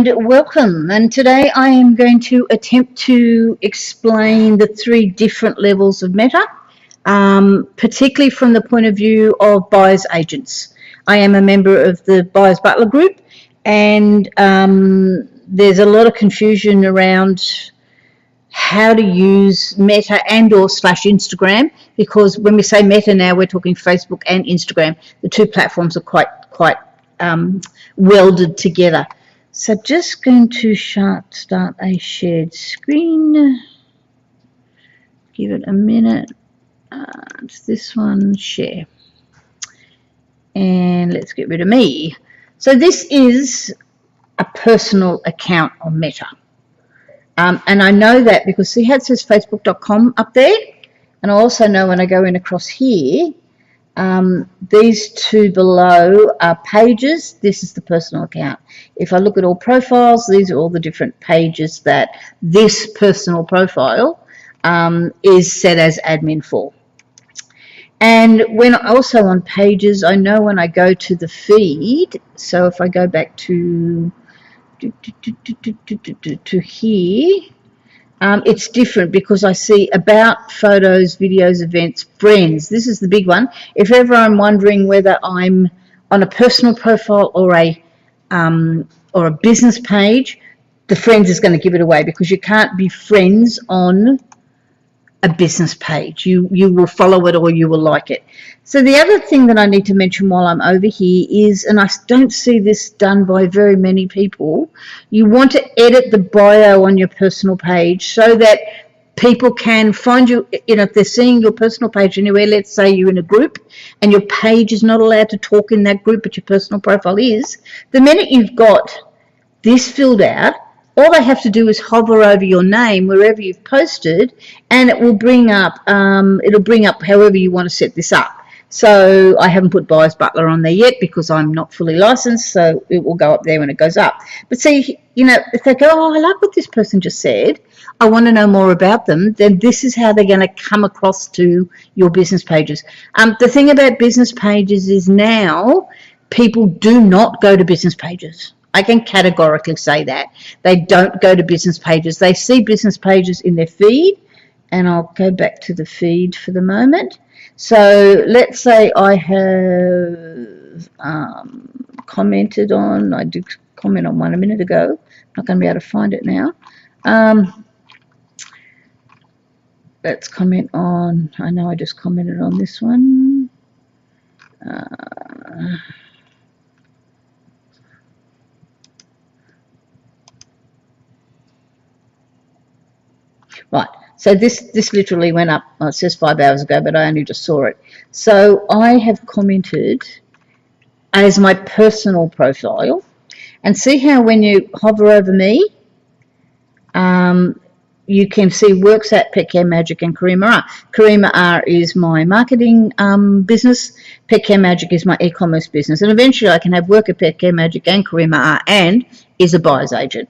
and welcome. And today I am going to attempt to explain the 3 different levels of Meta, particularly from the point of view of buyers agents. I am a member of the Buyers Butler group, and there's a lot of confusion around how to use Meta and or / Instagram, because when we say Meta now, we're talking Facebook and Instagram. The 2 platforms are quite welded together. So just going to start a shared screen. Give it a minute. It's this one, share. And let's get rid of me. So this is a personal account on Meta. And I know that because see how it says facebook.com up there? And I also know when I go in across here, these 2 below are pages. This is the personal account. If I look at all profiles, these are all the different pages that this personal profile is set as admin for. And when also on pages, I know when I go to the feed, so if I go back to here, it's different because I see about, photos, videos, events, friends. This is the big one. If ever I'm wondering whether I'm on a personal profile or a business page, the friends is going to give it away, because you can't be friends on a business page. You will follow it or you will like it. So the other thing that I need to mention while I'm over here is, and I don't see this done by very many people, you want to edit the bio on your personal page so that people can find you, if they're seeing your personal page anywhere, let's say you're in a group and your page is not allowed to talk in that group, but your personal profile is, the minute you've got this filled out, all they have to do is hover over your name wherever you've posted, and it will bring up, however you want to set this up. So I haven't put Buyers Butler on there yet because I'm not fully licensed, so it will go up there when it goes up. But see, if they go, oh, I like what this person just said, I want to know more about them, then this is how they're going to come across to your business pages. The thing about business pages is now people do not go to business pages. I can categorically say that. They don't go to business pages. They see business pages in their feed, and I'll go back to the feed for the moment. So let's say I have commented on, I did comment on one a minute ago. I'm not going to be able to find it now. Let's comment on, I know I just commented on this one. Right, so this literally went up, well, it says 5 hours ago, but I only just saw it. So I have commented as my personal profile, and see how when you hover over me, you can see Works at Pet Care Magic and Karima R. Karima R is my marketing business. Pet Care Magic is my e-commerce business. And eventually I can have Work at Pet Care Magic and Karima R and is a buyer's agent.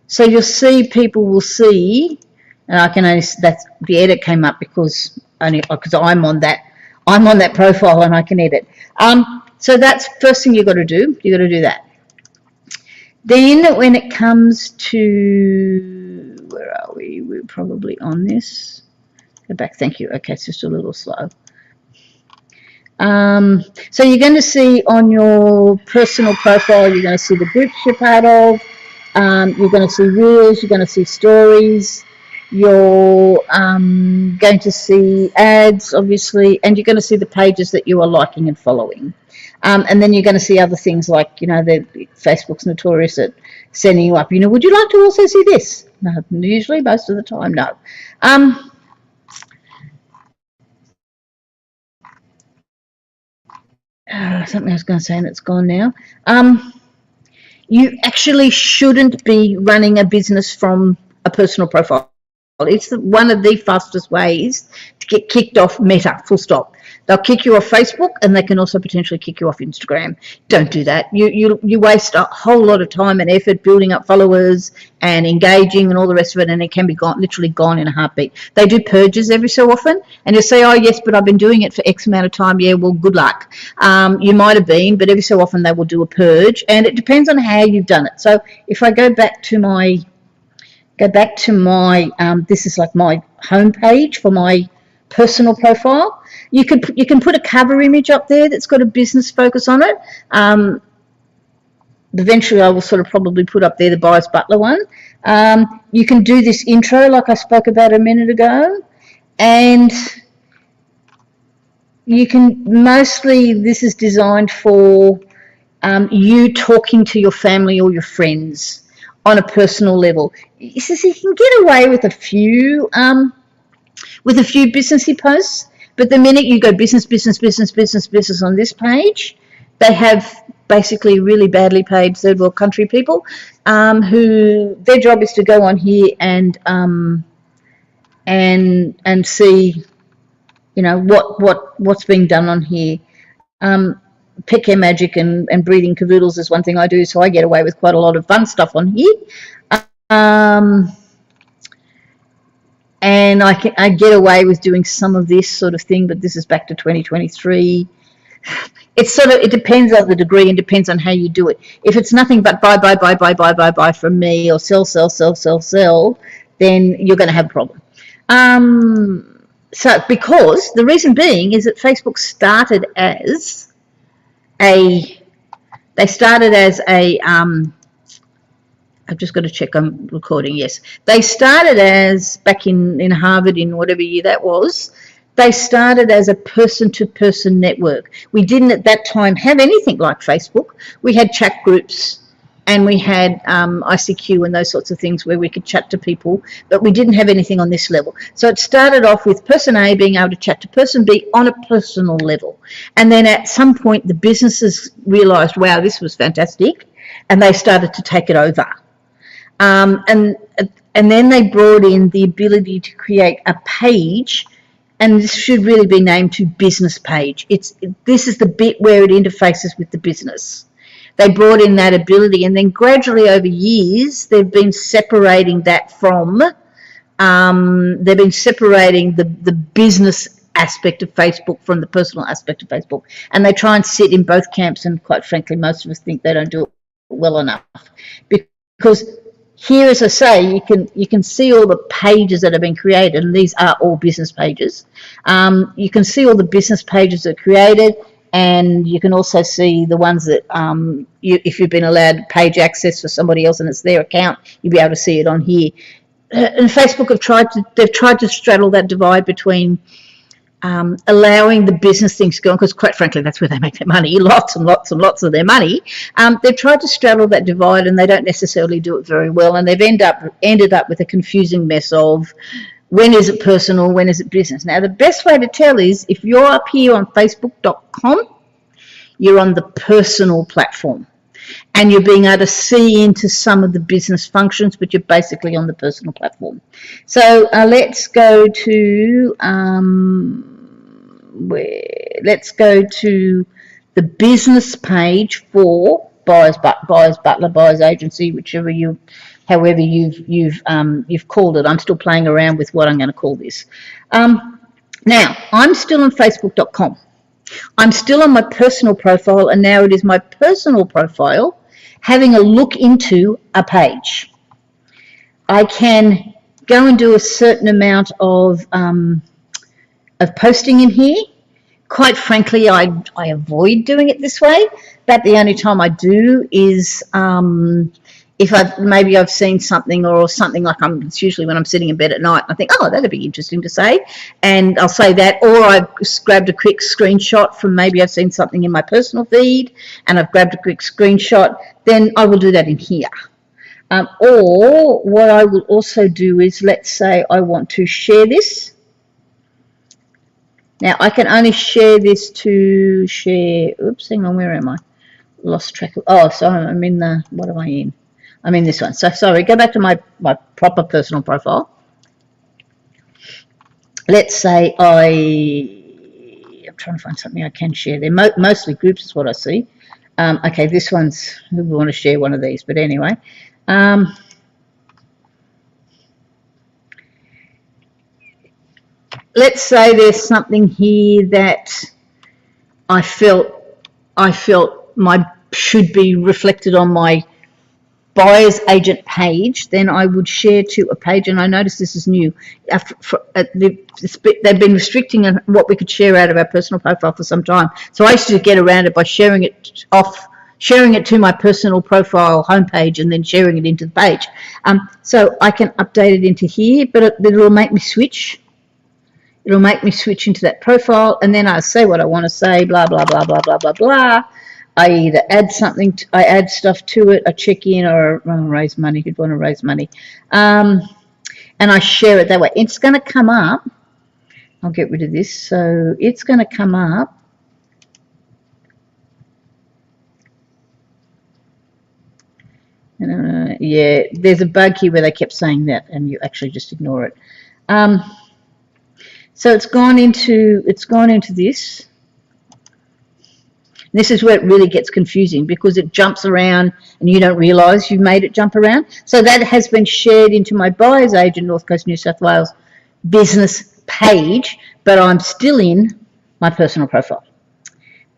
So you'll see, people will see, and I can only, that's the edit came up because I'm on that profile and I can edit. So that's first thing you've got to do. You've got to do that. Then when it comes to, where are we? We're probably on this. Go back. Thank you. Okay, it's just a little slow. So you're going to see on your personal profile, you're going to see the groups you're part of. You're going to see reels, you're going to see stories, you're going to see ads, obviously, and you're going to see the pages that you are liking and following. And then you're going to see other things like, Facebook's notorious at sending you up, would you like to also see this? No, usually, most of the time, no. Something I was going to say and it's gone now. You actually shouldn't be running a business from a personal profile. It's one of the fastest ways to get kicked off Meta, full stop. They'll kick you off Facebook, and they can also potentially kick you off Instagram. Don't do that. You waste a whole lot of time and effort building up followers and engaging and all the rest of it, and it can be gone, literally gone in a heartbeat. They do purges every so often, and you say, oh yes, but I've been doing it for X amount of time. Yeah, well, good luck. You might have been, but every so often they will do a purge, and it depends on how you've done it. So if I go back to my this is like my home page for my personal profile. You can put a cover image up there that's got a business focus on it. Eventually I will sort of probably put up there the Buyers Butler one. You can do this intro like I spoke about a minute ago, and you can mostly, this is designed for you talking to your family or your friends on a personal level. So you can get away with a few businessy posts, but the minute you go business on this page, they have basically really badly paid third world country people who their job is to go on here and see, you know, what's being done on here. Pet care magic and breeding cavoodles is one thing I do, so I get away with quite a lot of fun stuff on here. And I get away with doing some of this sort of thing, but this is back to 2023. It depends on the degree and depends on how you do it. If it's nothing but buy from me, or sell, then you're going to have a problem. So because the reason being is that Facebook started as I've just got to check I'm recording. Yes, they started as, back in Harvard in whatever year that was, they started as a person-to-person network. We didn't at that time have anything like Facebook. We had chat groups and we had ICQ and those sorts of things where we could chat to people, but we didn't have anything on this level. So it started off with person A being able to chat to person B on a personal level. And then at some point the businesses realised, wow, this was fantastic, and they started to take it over. And then they brought in the ability to create a page, and this should really be named to business page. This is the bit where it interfaces with the business. They brought in that ability, and then gradually over years they've been separating that from the business aspect of Facebook from the personal aspect of Facebook, and they try and sit in both camps, and quite frankly most of us think they don't do it well enough, because here, as I say, you can see all the pages that have been created, and these are all business pages. You can see all the business pages that are created, and you can also see the ones that if you've been allowed page access for somebody else and it's their account, you'll be able to see it on here. And Facebook they've tried to straddle that divide between allowing the business things to go on, because quite frankly that's where they make their money, lots and lots and lots of their money. They've tried to straddle that divide, and they don't necessarily do it very well, and they've ended up with a confusing mess of when is it personal, when is it business. Now the best way to tell is if you're up here on Facebook.com, you're on the personal platform, and you're being able to see into some of the business functions, but you're basically on the personal platform. So let's go to the business page for Buyers Butler, Buyers Agency, however you've called it. I'm still playing around with what I'm going to call this. Now I'm still on Facebook.com. I'm still on my personal profile, and now it is my personal profile having a look into a page. I can go and do a certain amount of posting in here. Quite frankly, I avoid doing it this way, but the only time I do is if I've seen something or something, like it's usually when I'm sitting in bed at night, I think, oh, that'd be interesting to say, and I'll say that, or I've grabbed a quick screenshot from, maybe I've seen something in my personal feed and I've grabbed a quick screenshot, then I will do that in here. Or what I will also do is, let's say I want to share this. Now I can only share this to share, oops, hang on, where am I? Lost track of, oh, sorry, I'm in the, what am I in? I'm in this one. So sorry, go back to my proper personal profile. let's say I'm trying to find something I can share. They're mostly groups is what I see. Okay, this one's, we want to share one of these, but anyway. Let's say there's something here that I felt should be reflected on my buyer's agent page, then I would share to a page, and I noticed this is new. They've been restricting what we could share out of our personal profile for some time. So I used to get around it by sharing it to my personal profile homepage and then sharing it into the page. So I can update it into here, but it'll make me switch. It'll make me switch into that profile, and then I say what I want to say, blah, blah, blah, blah, blah, blah, blah. I either add something, I add stuff to it, I check in, or raise money, who'd want to raise money. And I share it that way. It's going to come up. I'll get rid of this. So it's going to come up. Yeah, there's a bug here where they kept saying that, and you actually just ignore it. So it's gone into this. This is where it really gets confusing because it jumps around and you don't realise you've made it jump around. So that has been shared into my buyer's agent North Coast New South Wales business page, but I'm still in my personal profile.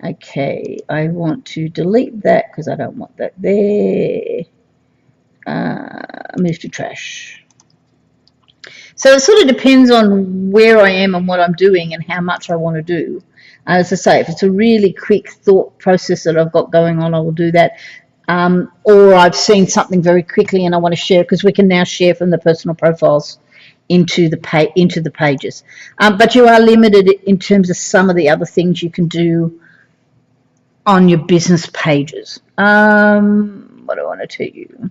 Okay, I want to delete that because I don't want that there. Move to trash. So it sort of depends on where I am and what I'm doing and how much I want to do. As I say, if it's a really quick thought process that I've got going on, I will do that. Or I've seen something very quickly and I want to share, because we can now share from the personal profiles into the pages. But you are limited in terms of some of the other things you can do on your business pages. What do I want to tell you?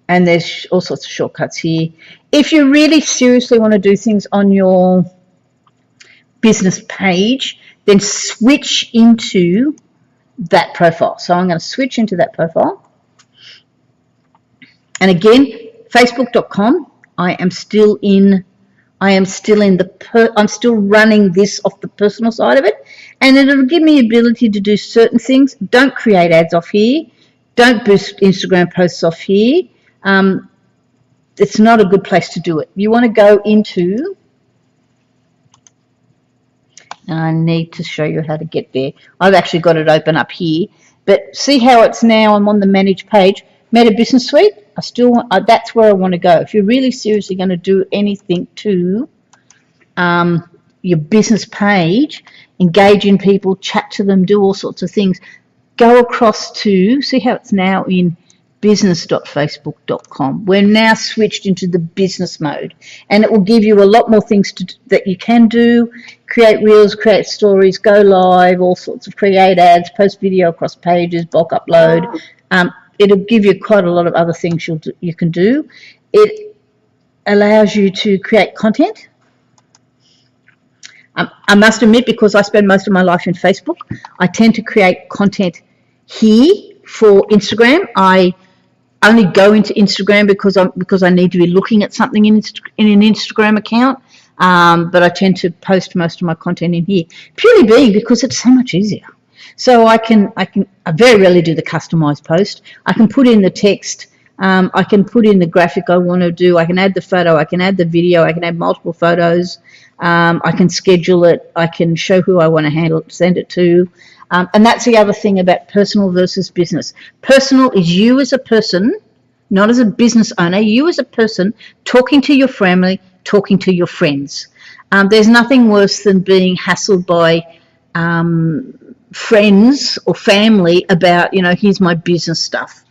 And there's all sorts of shortcuts here. If you really seriously want to do things on your business page, then switch into that profile. So I'm going to switch into that profile. And again, facebook.com, I'm still running this off the personal side of it, and it'll give me the ability to do certain things. Don't create ads off here. Don't boost Instagram posts off here. It's not a good place to do it. You want to go into, I need to show you how to get there. I've actually got it open up here, but see how it's now, I'm on the manage page, Meta Business Suite. That's where I want to go. If you're really seriously going to do anything to your business page, engage in people, chat to them, do all sorts of things, go across to, see how it's now in business.facebook.com. We're now switched into the business mode, and it will give you a lot more things that you can do: create reels, create stories, go live, all sorts of, create ads, post video across pages, bulk upload. It'll give you quite a lot of other things you can do. It allows you to create content. I must admit, because I spend most of my life in Facebook, I tend to create content here for Instagram. I only go into Instagram because I need to be looking at something in an Instagram account, but I tend to post most of my content in here, purely being because it's so much easier. So I very rarely do the customized post. I can put in the text, I can put in the graphic I want to do, I can add the photo, I can add the video, I can add multiple photos, I can schedule it, I can show who I want to send it to. And that's the other thing about personal versus business. Personal is you as a person, not as a business owner, you as a person talking to your family, talking to your friends. There's nothing worse than being hassled by friends or family about, here's my business stuff.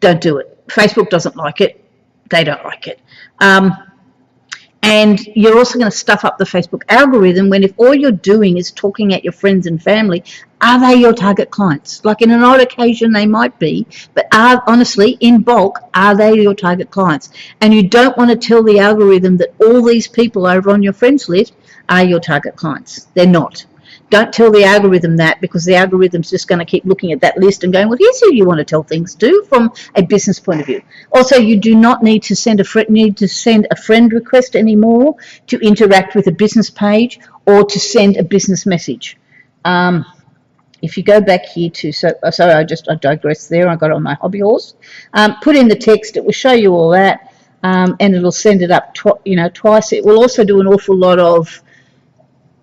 Don't do it. Facebook doesn't like it. They don't like it. And you're also going to stuff up the Facebook algorithm when, if all you're doing is talking at your friends and family, are they your target clients? Like, in an odd occasion they might be, but honestly, in bulk, are they your target clients? And you don't want to tell the algorithm that all these people over on your friends list are your target clients. They're not. Don't tell the algorithm that, because the algorithm's just going to keep looking at that list and going, well, here's who you want to tell things to from a business point of view. Also, you do not need to send a friend request anymore to interact with a business page or to send a business message. If you go back here to, sorry, I digressed there. I got on my hobby horse. Put in the text. It will show you all that, and it'll send it up, twice. It will also do an awful lot of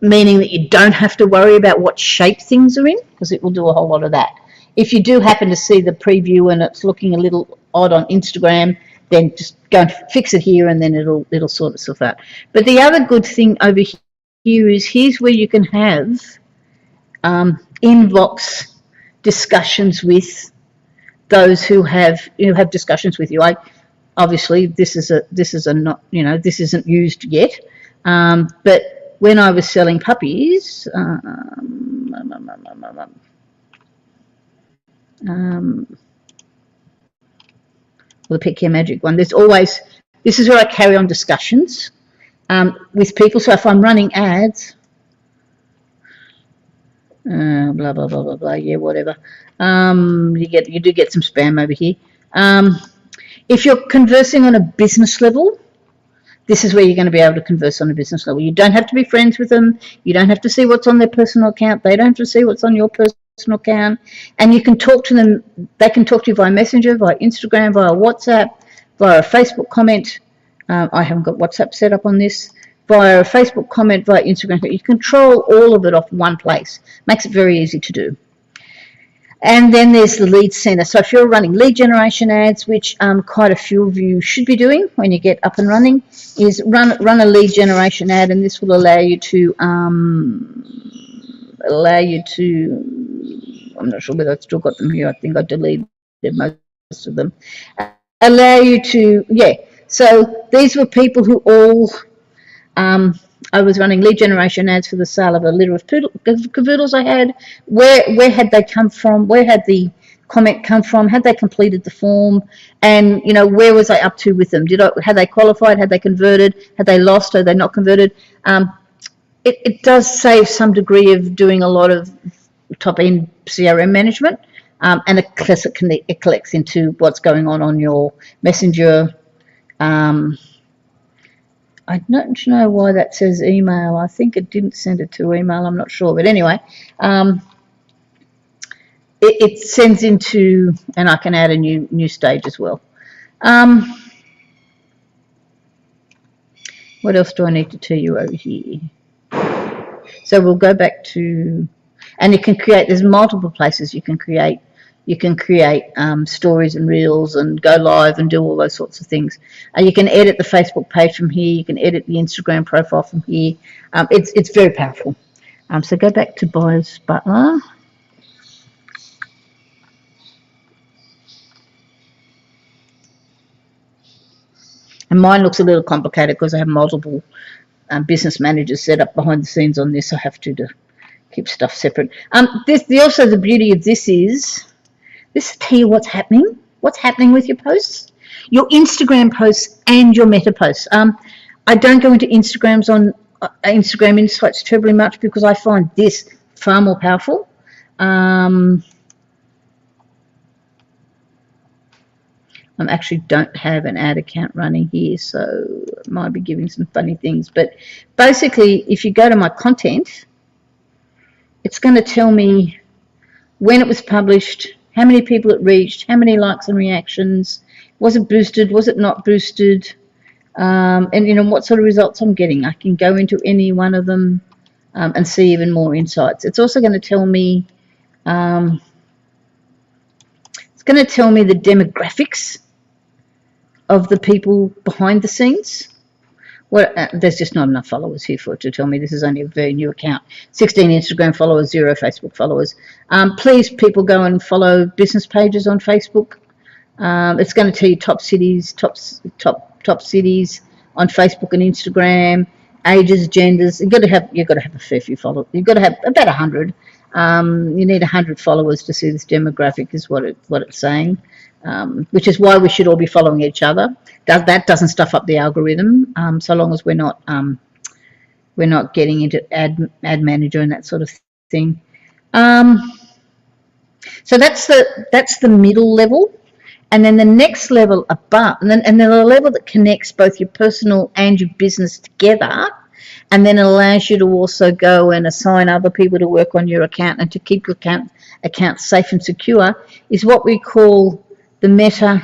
meaning that you don't have to worry about what shape things are in, because it will do a whole lot of that. If you do happen to see the preview and it's looking a little odd on Instagram, then just go and fix it here, and then it'll sort itself out. But the other good thing over here is here's where you can have inbox discussions with those who have discussions with you. Obviously this isn't used yet, but when I was selling puppies, the Pet Care Magic one, this is where I carry on discussions with people. So if I'm running ads, blah blah blah blah blah, yeah, whatever. You do get some spam over here. If you're conversing on a business level, this is where you're going to be able to converse on a business level. You don't have to be friends with them. You don't have to see what's on their personal account. They don't have to see what's on your personal account. And you can talk to them. They can talk to you via Messenger, via Instagram, via WhatsApp, via a Facebook comment. I haven't got WhatsApp set up on this. Via a Facebook comment, via Instagram. You control all of it off one place. Makes it very easy to do. And then there's the lead center. So if you're running lead generation ads, which quite a few of you should be doing when you get up and running, is run a lead generation ad, and this will allow you to I'm not sure whether I've still got them here. I think I deleted most of them. Allow you to, so these were people who all I was running lead generation ads for the sale of a litter of cavoodles I had. Where had they come from? Where had the comment come from? Had they completed the form? And, where was I up to with them? Had they qualified? Had they converted? Had they lost? Had they not converted? It does save some degree of doing a lot of top-end CRM management, and it collects into what's going on your Messenger. I don't know why that says email. I think it didn't send it to email. I'm not sure. But anyway, it sends into, and I can add a new stage as well. What else do I need to tell you over here? So we'll go back to, and you can create, there's multiple places you can create. You can create stories and reels and go live and do all those sorts of things. You can edit the Facebook page from here. You can edit the Instagram profile from here. It's very powerful. So go back to Buyers Butler. And mine looks a little complicated because I have multiple business managers set up behind the scenes on this. I have to keep stuff separate. Also, the beauty of this is, this will tell you what's happening with your posts, your Instagram posts and your meta posts. I don't go into Instagrams on Instagram Insights terribly much because I find this far more powerful. I actually don't have an ad account running here, so it might be giving some funny things. But basically, if you go to my content, it's going to tell me when it was published, how many people it reached, how many likes and reactions, was it boosted, was it not boosted, and what sort of results I'm getting. I can go into any one of them and see even more insights. It's also going to tell me, the demographics of the people behind the scenes. There's just not enough followers here for it to tell me. This is only a very new account. 16 Instagram followers, 0 Facebook followers. Please, people, go and follow business pages on Facebook. It's going to tell you top cities, top cities on Facebook and Instagram, ages, genders. You've got to have a fair few followers. You've got to have about 100. You need 100 followers to see this demographic, is what it's saying. Which is why we should all be following each other. That doesn't stuff up the algorithm, so long as we're not we're not getting into ad manager and that sort of thing. So that's the middle level. And then the next level above, and then the level that connects both your personal and your business together, and then allows you to also go and assign other people to work on your account and to keep your account safe and secure, is what we call the Meta.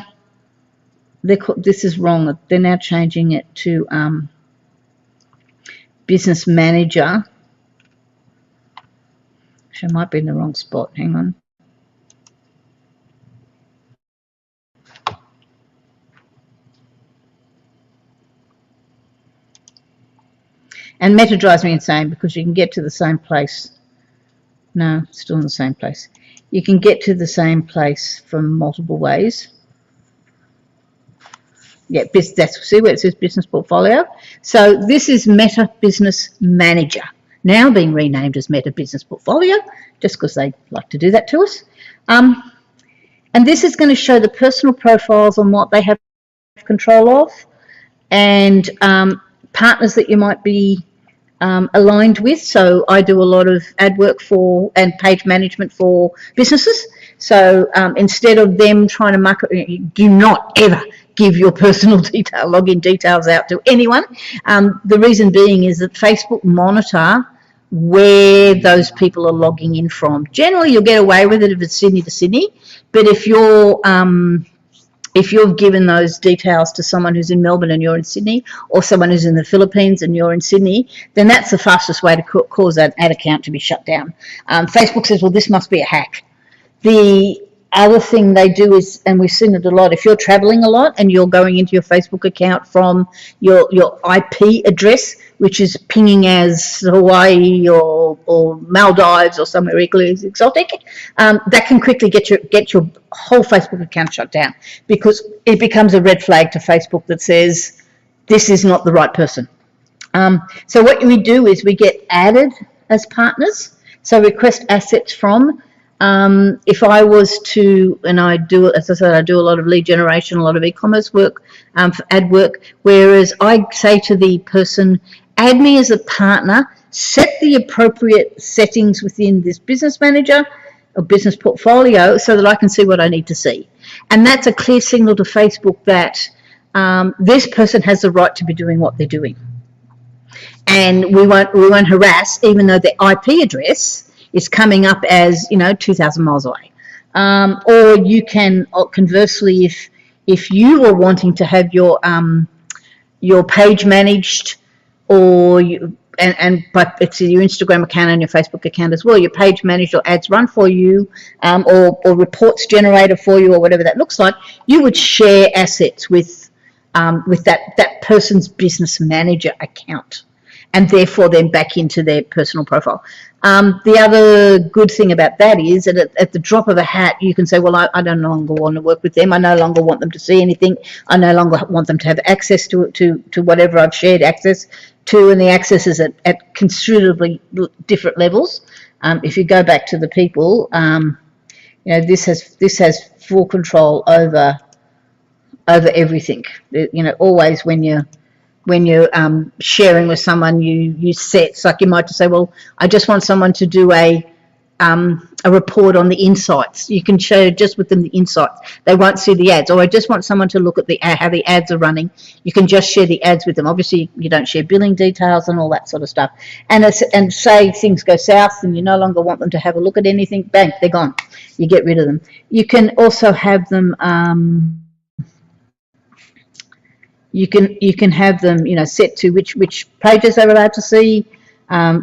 This is wrong. They're now changing it to Business Manager. Actually, I might be in the wrong spot. Hang on. And Meta drives me insane because you can get to the same place. No, still in the same place. You can get to the same place from multiple ways. Yeah, see where it says Business Portfolio? So this is Meta Business Manager, now being renamed as Meta Business Portfolio, just because they like to do that to us. And this is going to show the personal profiles on what they have control of, and partners that you might be aligned with. So I do a lot of ad work for and page management for businesses. So instead of them trying to market, do not ever give your personal login details out to anyone. The reason being is that Facebook monitor where those people are logging in from. Generally, you'll get away with it if it's Sydney to Sydney, but if you've given those details to someone who's in Melbourne and you're in Sydney, or someone who's in the Philippines and you're in Sydney, then that's the fastest way to cause that ad account to be shut down. Facebook says, well, this must be a hack. The other thing they do is, and we've seen it a lot, if you're traveling a lot and you're going into your Facebook account from your IP address, which is pinging as Hawaii or Maldives or somewhere equally exotic, that can quickly get your whole Facebook account shut down, because it becomes a red flag to Facebook that says this is not the right person. So what we do is we get added as partners, so request assets from. If I was to, and I do, as I said, I do a lot of lead generation, a lot of e-commerce work, ad work, whereas I say to the person, add me as a partner, set the appropriate settings within this business manager or business portfolio so that I can see what I need to see. And that's a clear signal to Facebook that this person has the right to be doing what they're doing. And we won't harass, even though their IP address is coming up as 2,000 miles away. Or you can, conversely, if you are wanting to have your page managed, or but it's your Instagram account and your Facebook account as well, your page managed or ads run for you, or reports generated for you, or whatever that looks like, you would share assets with that person's business manager account, and therefore then back into their personal profile. The other good thing about that is that at the drop of a hat, you can say, well, I no longer want to work with them. I no longer want them to see anything. I no longer want them to have access to whatever I've shared access to, and the access is at considerably different levels. If you go back to the people, this has full control over everything. Always when you're sharing with someone, you set, like you might just say, well, I just want someone to do a report on the insights. You can share just with them the insights. They won't see the ads. Or I just want someone to look at how the ads are running. You can just share the ads with them. Obviously, you don't share billing details and all that sort of stuff. And say things go south and you no longer want them to have a look at anything, bang, they're gone. You get rid of them. You can also have them... You can have them, set to which pages they're allowed to see,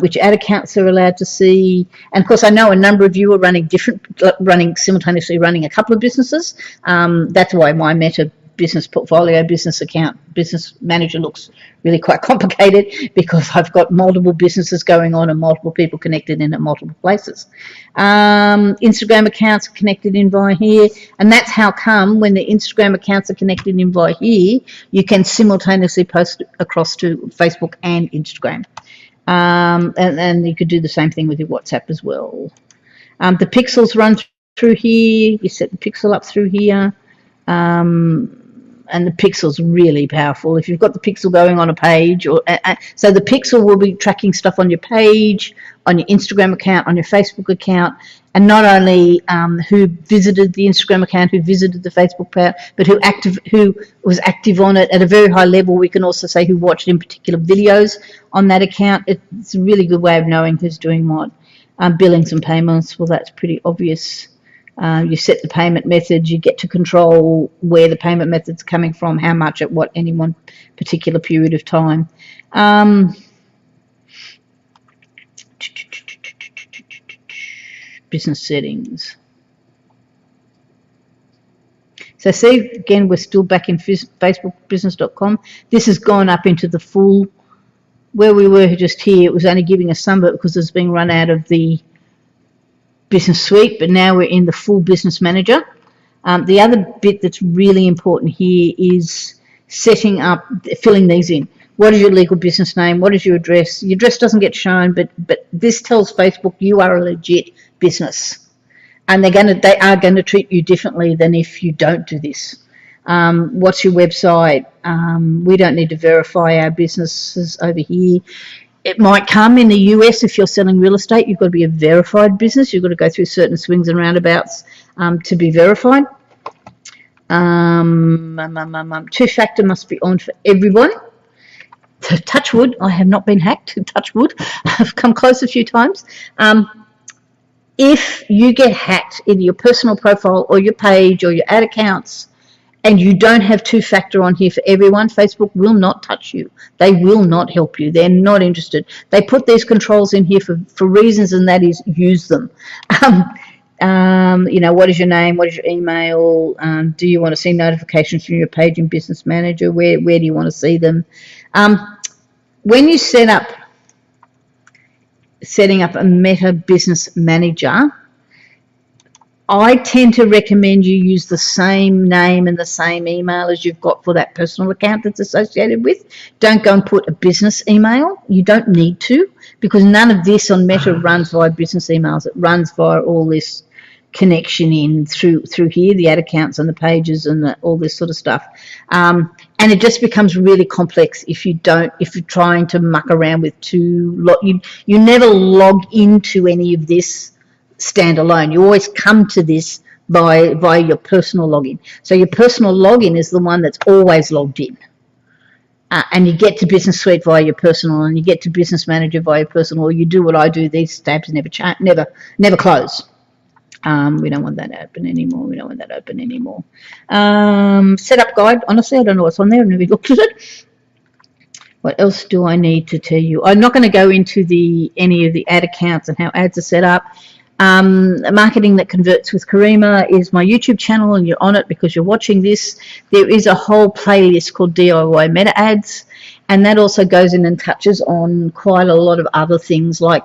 which ad accounts they're allowed to see. And of course, I know a number of you are simultaneously running a couple of businesses. That's why my Meta Business Portfolio, Business Account, Business Manager looks really quite complicated, because I've got multiple businesses going on and multiple people connected in at multiple places. Instagram accounts are connected in via here, and that's how come when the Instagram accounts are connected in via here, you can simultaneously post across to Facebook and Instagram. And you could do the same thing with your WhatsApp as well. The pixels run through here. You set the pixel up through here. and the pixel's really powerful. If you've got the pixel going on a page, or so the pixel will be tracking stuff on your page, on your Instagram account, on your Facebook account, and not only who visited the Instagram account, who visited the Facebook account, but who was active on it at a very high level. We can also say who watched in particular videos on that account. It's a really good way of knowing who's doing what. Billings and payments, well, that's pretty obvious. You set the payment method, you get to control where the payment method's coming from, how much at what any one particular period of time. Business settings. So see, again, we're still back in facebookbusiness.com. This has gone up into the full, where we were just here, it was only giving us some of it because it's being run out of the business suite, but now we're in the full business manager. The other bit that's really important here is setting up, filling these in. What is your legal business name? What is your address? Your address doesn't get shown, but this tells Facebook you are a legit business. And they are going to treat you differently than if you don't do this. What's your website? We don't need to verify our businesses over here. It might come in the US if you're selling real estate. You've got to be a verified business. You've got to go through certain swings and roundabouts to be verified. Two-factor must be on for everyone. Touch wood, I have not been hacked. Touch wood, I've come close a few times. If you get hacked in your personal profile or your page or your ad accounts and you don't have two-factor on here for everyone, Facebook will not touch you. They will not help you. They're not interested. They put these controls in here for reasons, and that is use them. You know, what is your name? What is your email? Do you want to see notifications from your page in Business Manager? Where do you want to see them? When you setting up a Meta Business Manager, I tend to recommend you use the same name and the same email as you've got for that personal account that's associated with. Don't go and put a business email. You don't need to, because none of this on Meta runs via business emails. It runs via all this connection in through here, the ad accounts and the pages and all this sort of stuff. And it just becomes really complex if you're trying to muck around with you never log into any of this standalone. You always come to this via your personal login. So your personal login is the one that's always logged in. And you get to Business Suite via your personal, and you get to Business Manager via your personal, or you do what I do, these tabs never close. We don't want that open anymore. Setup guide. Honestly, I don't know what's on there. I've never looked at it. What else do I need to tell you? I'm not going to go into any of the ad accounts and how ads are set up. Marketing that converts with Karima is my YouTube channel, and you're on it because you're watching this. There is a whole playlist called DIY Meta Ads, and that also goes in and touches on quite a lot of other things, like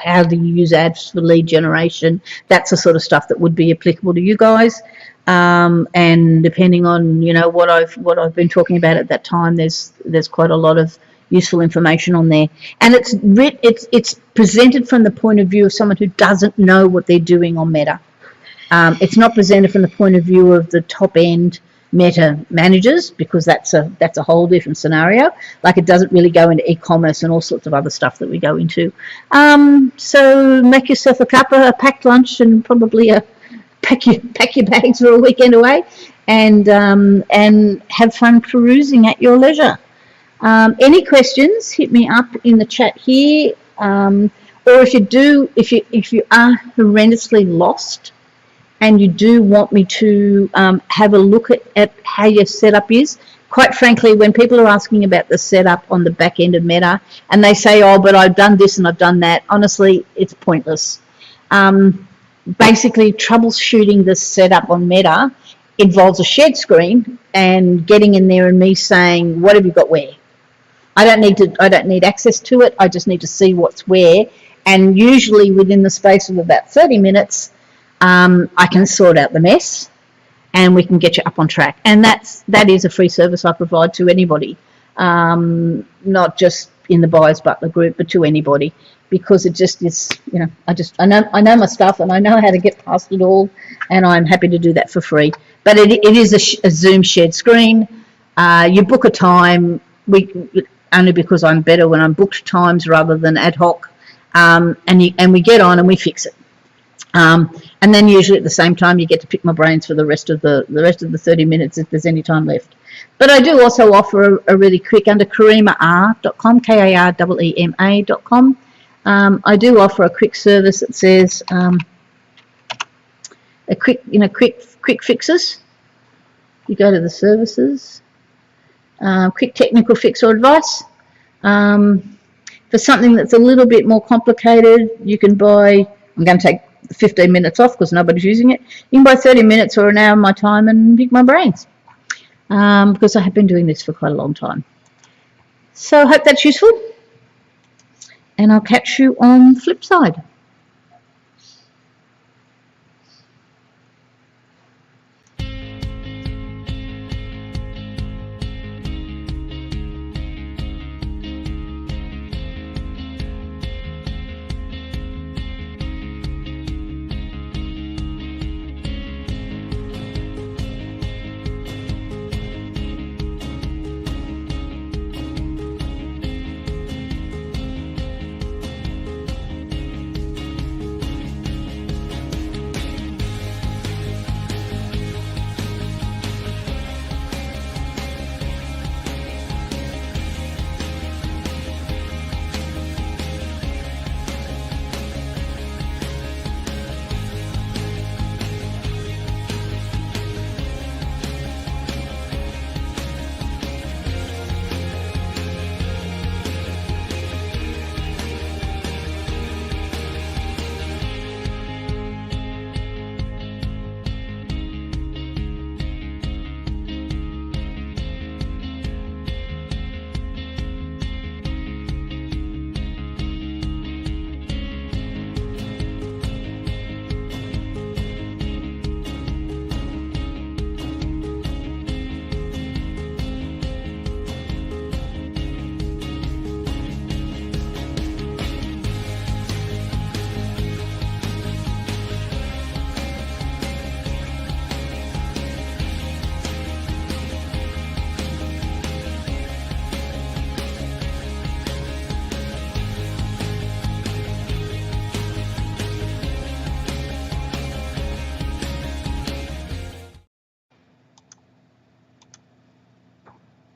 how do you use ads for lead generation. That's the sort of stuff that would be applicable to you guys. And depending on what I've been talking about at that time, there's quite a lot of useful information on there, and it's presented from the point of view of someone who doesn't know what they're doing on Meta. It's not presented from the point of view of the top end Meta managers, because that's a whole different scenario. Like, it doesn't really go into e-commerce and all sorts of other stuff that we go into. So make yourself a packed lunch, and probably pack your bags for a weekend away, and have fun perusing at your leisure. Any questions, hit me up in the chat here, or if you are horrendously lost and you do want me to have a look at how your setup is. Quite frankly, when people are asking about the setup on the back end of Meta and they say, oh, but I've done this and I've done that, honestly, it's pointless. Basically, troubleshooting the setup on Meta involves a shared screen and getting in there and me saying, what have you got where? I don't need access to it. I just need to see what's where, and usually within the space of about 30 minutes, I can sort out the mess, and we can get you up on track. And that is a free service I provide to anybody, not just in the Buyers Butler group, but to anybody, because it just is, I know my stuff, and I know how to get past it all, and I'm happy to do that for free. But it is a Zoom shared screen. You book a time. Only because I'm better when I'm booked times rather than ad hoc, and we get on and we fix it. And then usually at the same time you get to pick my brains for the rest of the 30 minutes if there's any time left. But I do also offer a really quick under kareemar.com, KAREEMA.com. I do offer a quick service that says quick fixes. You go to the services, quick technical fix or advice. For something that's a little bit more complicated, you can buy, I'm going to take 15 minutes off because nobody's using it. You can buy 30 minutes or an hour of my time and pick my brains, because I have been doing this for quite a long time. So I hope that's useful, and I'll catch you on the flip side.